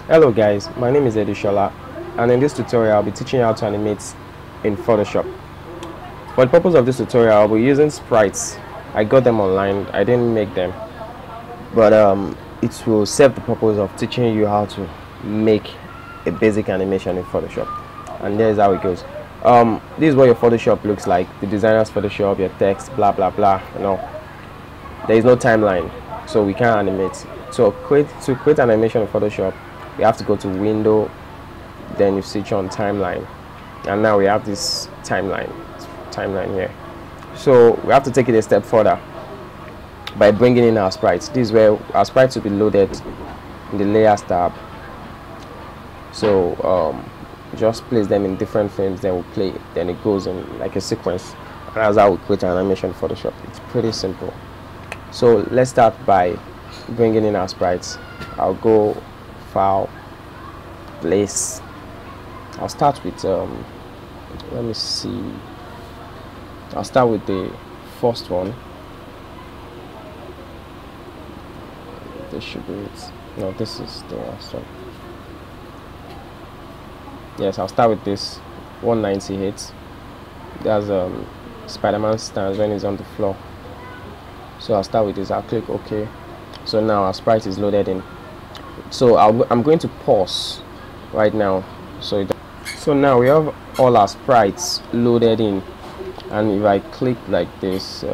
Hello guys, my name is Edishola, and in this tutorial I'll be teaching you how to animate in Photoshop. For the purpose of this tutorial, I'll be using sprites. I got them online, I didn't make them, but it will serve the purpose of teaching you how to make a basic animation in Photoshop. And there's how it goes. This is what your Photoshop looks like, the designer's Photoshop, your text, blah blah blah. There is no timeline, so we can't animate. So to create an animation in Photoshop, we have to go to Window, then you switch on Timeline, and now we have this timeline here. So we have to take it a step further by bringing in our sprites. This is where our sprites will be loaded in the Layers tab. So just place them in different frames, then we'll play, then it goes in like a sequence, and that's how we create an animation in Photoshop. It's pretty simple. So let's start by bringing in our sprites. I'll go File, Place. I'll start with let me see, I'll start with the first one. This should be it. No, this is the last one. Yes, I'll start with this 198. That's Spider-Man stands when he's on the floor. So I'll start with this. I'll click OK. So now our sprite is loaded in. So I'm going to pause right now. So now we have all our sprites loaded in, and if I click like this,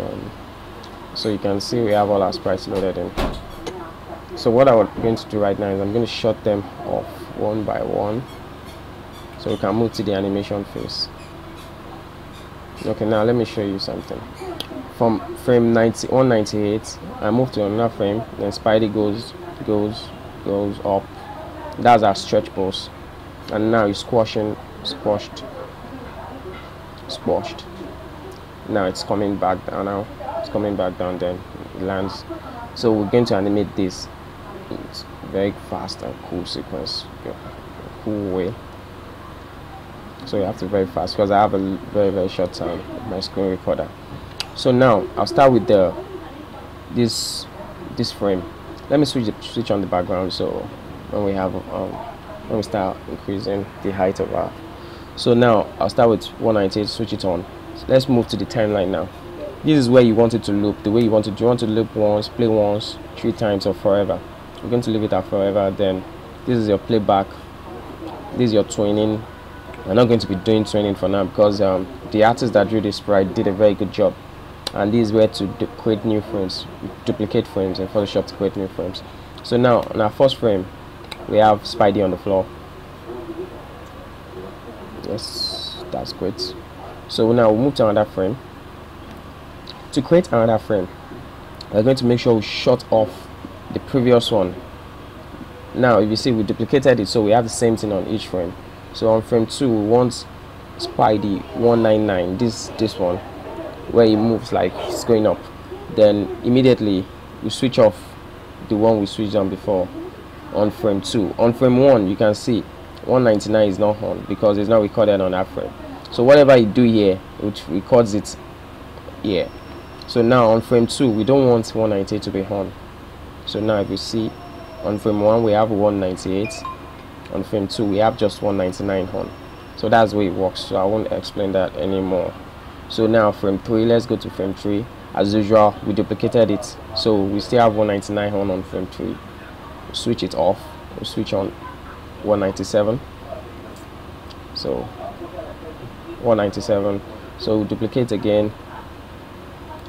so you can see we have all our sprites loaded in. So what I'm going to do right now is I'm going to shut them off one by one, so we can move to the animation phase. Okay, now let me show you something. From frame 198, I move to another frame, then Spidey goes up. That's our stretch pose, and now it's squashed. Now it's coming back down. Then it lands. So we're going to animate this. It's very fast and cool sequence, cool way. So you have to be very fast because I have a very short time with my screen recorder. So now I'll start with this frame. Let me switch on the background, so when we start increasing the height of our. So now I'll start with 198, switch it on. So let's move to the timeline now. This is where you want it to loop, the way you want it. Do you want to loop once, play once, 3 times, or forever? We're going to leave it at forever. Then this is your playback, this is your twinning. I'm not going to be doing twinning for now because the artist that drew this sprite did a very good job. And this is where to create new frames, duplicate frames in Photoshop to create new frames. So now in our first frame, we have Spidey on the floor. Yes, that's great. So now we'll move to another frame. To create another frame, we're going to make sure we shut off the previous one. Now if you see, we duplicated it, so we have the same thing on each frame. So on frame 2, we want Spidey 199, this one, where he moves like he's going up. Then immediately we switch off the one we switched on before on frame 2. On frame 1, you can see 199 is not on because it's not recorded on that frame. So whatever you do here, it records it here. So now on frame 2, we don't want 198 to be on. So now if you see, on frame 1 we have 198, on frame 2 we have just 199 on. So that's the way it works, so I won't explain that anymore. So now frame 3, let's go to frame 3. As usual, we duplicated it, so we still have 199 on frame 3. We'll switch it off, we'll switch on 197. So 197, so we'll duplicate again,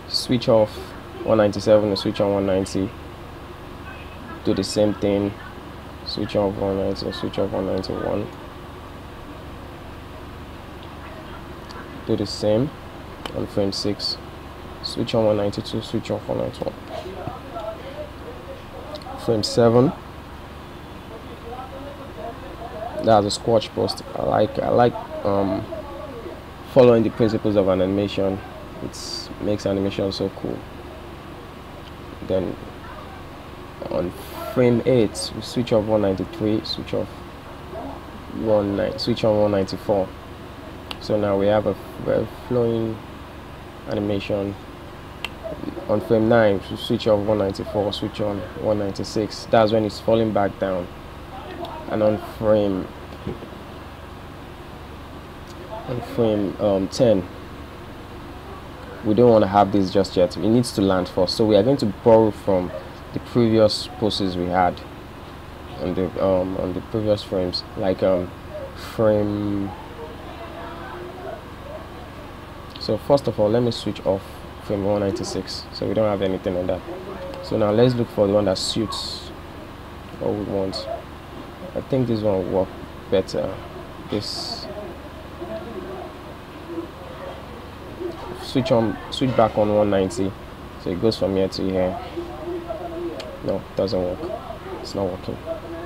switch off 197 and switch on 190. Do the same thing, switch off 190 and switch off 191. Do the same on frame 6, switch on 192, switch off 191. Frame 7, that's a squash post. I like following the principles of an animation. It makes animation so cool. Then on frame 8, we switch off 193, switch on 194. So now we have a very flowing animation. On frame 9, we switch off 194, switch on 196. That's when it's falling back down. and on frame 10, we don't want to have this just yet. It needs to land first, so we are going to borrow from the previous poses we had on the previous frames, like frame. So first of all, let me switch off frame 196, so we don't have anything on that. So now let's look for the one that suits what we want. I think this one will work better. This switch back on 190, so it goes from here to here. No, it doesn't work. It's not working.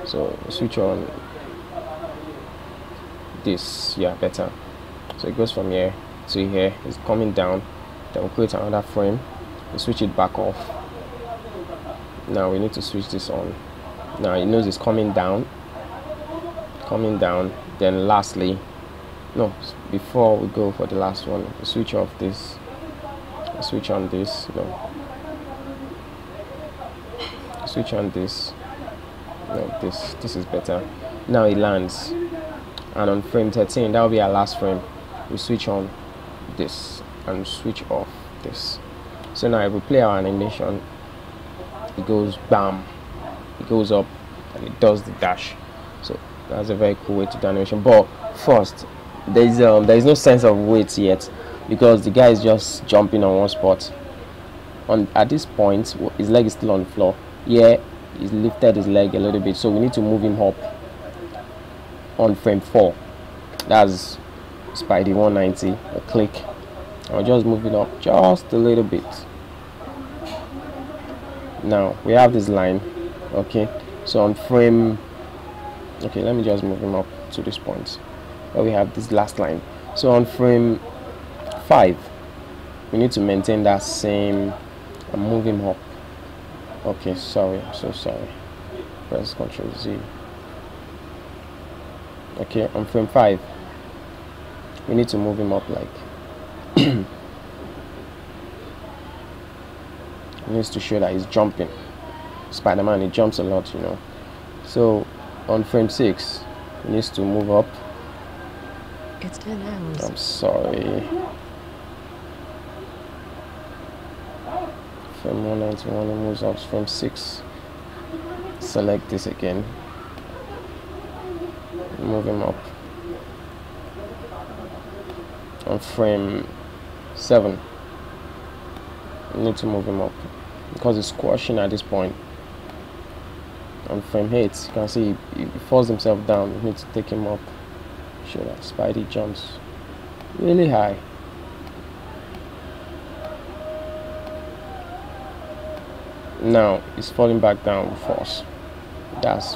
So switch on this. Yeah, better. So it goes from here to here. It's coming down. Then we'll create another frame. We switch it back off. Now we need to switch this on. Now you notice it's coming down. Then lastly, no, before we go for the last one, we switch off this. Switch on this. No. Switch on this. No, this is better. Now it lands, and on frame 13, that will be our last frame. We switch on this and switch off this. So now if we play our animation, it goes bam, it goes up, and it does the dash. So that's a very cool way to do animation. But first, there is no sense of weight yet, because the guy is just jumping on one spot. At this point, his leg is still on the floor. Yeah, he's lifted his leg a little bit, so we need to move him up on frame 4. That's Spidey 190. A click. I'll just move it up just a little bit. Now we have this line. Okay, so on frame, okay, let me just move him up to this point where we have this last line. So on frame 5, we need to maintain that same and move him up. Okay, sorry, I'm so sorry. Press Ctrl Z. Okay, on frame 5, we need to move him up like it needs to show that he's jumping. Spider-Man, he jumps a lot, you know. So on frame 6, he needs to move up. It's 10 hours. I'm sorry. Frame 191, he moves up. Frame 6. Select this again. Move him up. On frame 7, you need to move him up because he's squashing at this point. On frame 8, you can see he falls himself down. You need to take him up. Show that Spidey jumps really high. Now he's falling back down with force.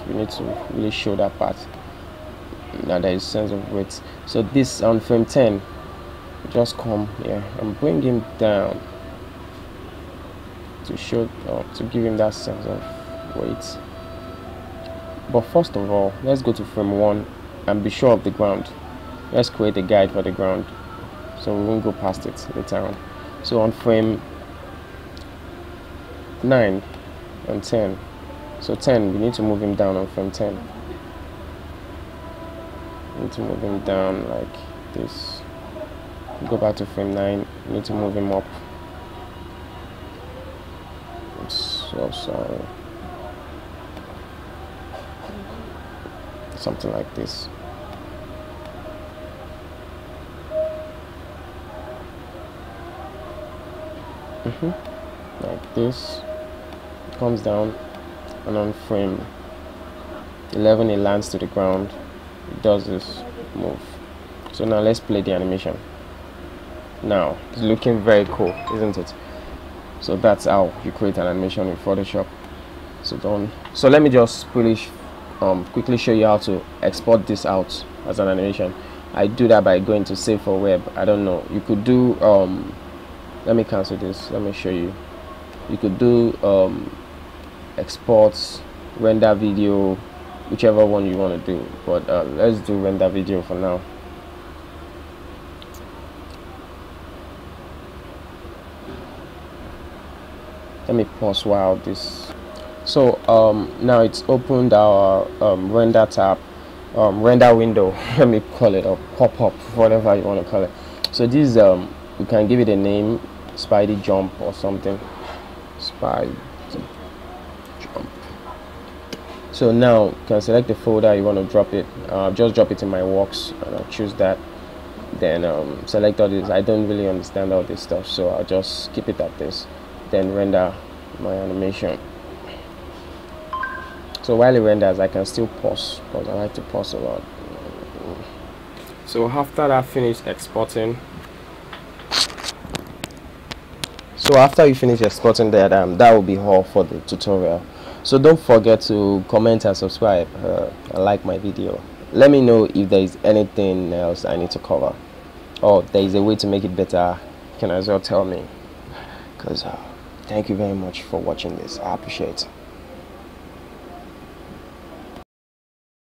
We need to really show that part. Now there is sense of weight. So this on frame 10, just come here and bring him down to show, to give him that sense of weight. But first of all, let's go to frame 1 and be sure of the ground. Let's create a guide for the ground, so we won't go past it later on. So on frame 9 and 10, so 10, we need to move him down on frame 10. We need to move him down like this. Go back to frame 9, we need to move him up. I'm so sorry. Something like this. Like this. It comes down, and on frame 11 it lands to the ground. It does this move. So now let's play the animation. Now it's looking very cool, isn't it? So that's how you create an animation in Photoshop. So let me just quickly show you how to export this out as an animation. I do that by going to save for web. I don't know, you could do let me cancel this. Let me show you. You could do exports, render video, whichever one you want to do, but let's do render video for now. Let me pause while this. So now it's opened our render tab, render window. Let me call it, or pop-up, whatever you want to call it. So this we can give it a name, Spidey jump or something. Spidey jump. So now you can select the folder you want to drop it. Just drop it in my works, and I'll choose that. Then select all this. I don't really understand all this stuff, so I'll just keep it at this. Then render my animation. So while it renders, I can still pause, because I like to pause a lot. So after that finished exporting, so after you finish exporting that, that will be all for the tutorial. So don't forget to comment and subscribe and like my video. Let me know if there is anything else I need to cover, or there is a way to make it better. You can as well tell me, because thank you very much for watching this. I appreciate it.